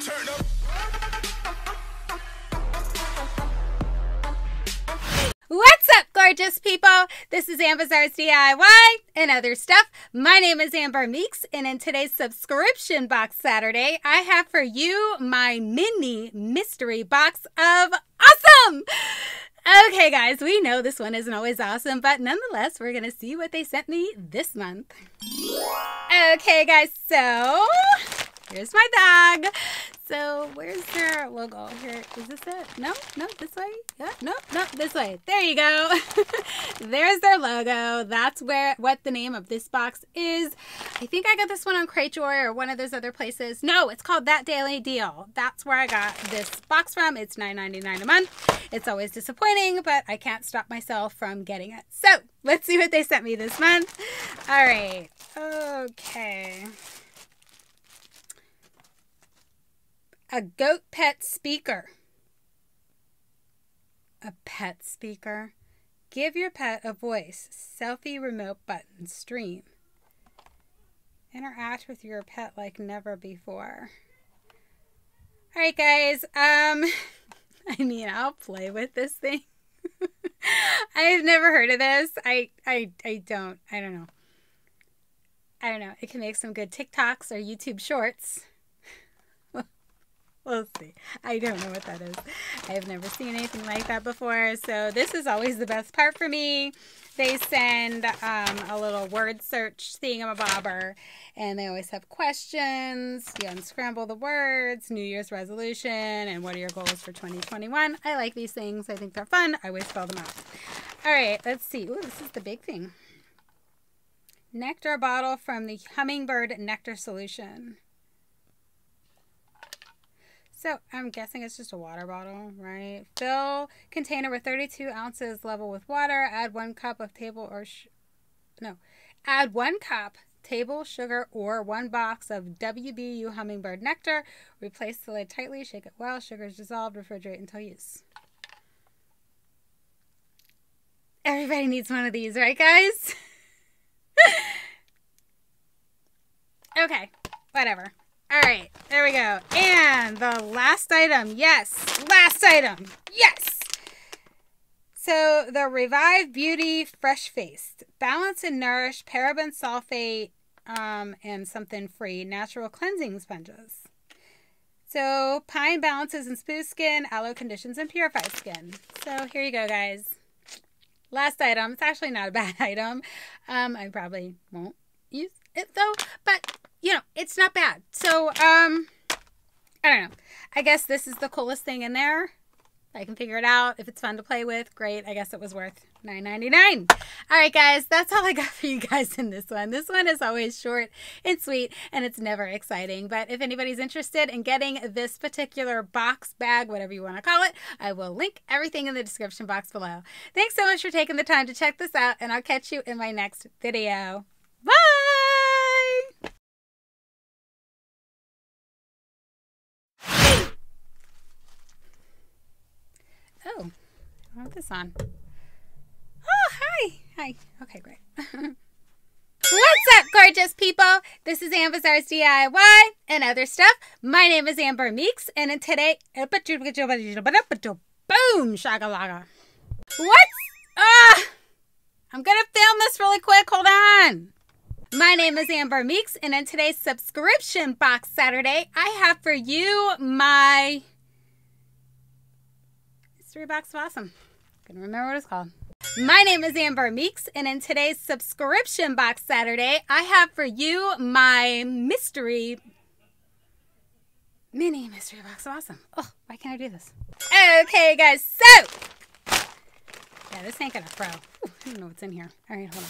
turn up. What's up, gorgeous people? This is Ambizzares DIY and other stuff. My name is Meeks, and in today's subscription box Saturday, I have for you my mini mystery box of awesome. Okay, guys, we know this one isn't always awesome, but nonetheless, we're going to see what they sent me this month. Okay, guys, so here's my bag. So where's their logo? Here, is this it? No, this way. Yeah, no, this way. There you go. There's their logo. That's what the name of this box is. I think I got this one on Cratejoy or one of those other places. No, it's called That Daily Deal. That's where I got this box from. It's $9.99 a month. It's always disappointing, but I can't stop myself from getting it. So let's see what they sent me this month. All right. Okay. A goat pet speaker. A pet speaker. Give your pet a voice. Selfie remote button. Stream. Interact with your pet like never before. Alright, guys. I mean, I'll play with this thing. I've never heard of this. I don't know. It can make some good TikToks or YouTube shorts. We'll see. I don't know what that is. I've never seen anything like that before. So this is always the best part for me. They send a little word search thingamabobber, and they always have questions. You unscramble the words, New Year's resolution, and what are your goals for 2021. I like these things. I think they're fun. I always fill them out. All right, let's see. Ooh, this is the big thing. Nectar bottle from the Hummingbird Nectar Solution. So I'm guessing it's just a water bottle, right? Fill container with 32 ounces, level with water. Add 1 cup of add 1 cup table sugar or 1 box of WBU Hummingbird Nectar. Replace the lid tightly. Shake it well. Sugar is dissolved. Refrigerate until use. Everybody needs one of these, right, guys? Okay, whatever. All right, there we go. And the last item. Yes, last item. Yes. So the Revive Beauty Fresh Face. Balance and Nourish Paraben Sulfate and something free. Natural cleansing sponges. So Pine balances and smooth skin. Aloe conditions and purifies skin. So here you go, guys. Last item. It's actually not a bad item. I probably won't use it though, but you know, it's not bad. So, I don't know. I guess this is the coolest thing in there. I can figure it out. If it's fun to play with, great. I guess it was worth $9.99. All right, guys. That's all I got for you guys in this one. This one is always short and sweet, and it's never exciting. But if anybody's interested in getting this particular box, bag, whatever you want to call it, I will link everything in the description box below. Thanks so much for taking the time to check this out, and I'll catch you in my next video. Bye! Oh, I want this on. Oh, hi. Okay, great. What's up, gorgeous people? This is Ambizzares DIY and other stuff. My name is Meeks, and in today, boom, shagalaga. I'm gonna film this really quick. Hold on. My name is Meeks, and in today's subscription box Saturday, I have for you my mystery box of awesome. Couldn't remember what it's called. My name is Meeks, and in today's subscription box Saturday, I have for you my mini mystery box of awesome. Oh, why can't I do this? Okay, guys, so yeah, this ain't gonna throw. Ooh, I don't know what's in here. All right, hold on.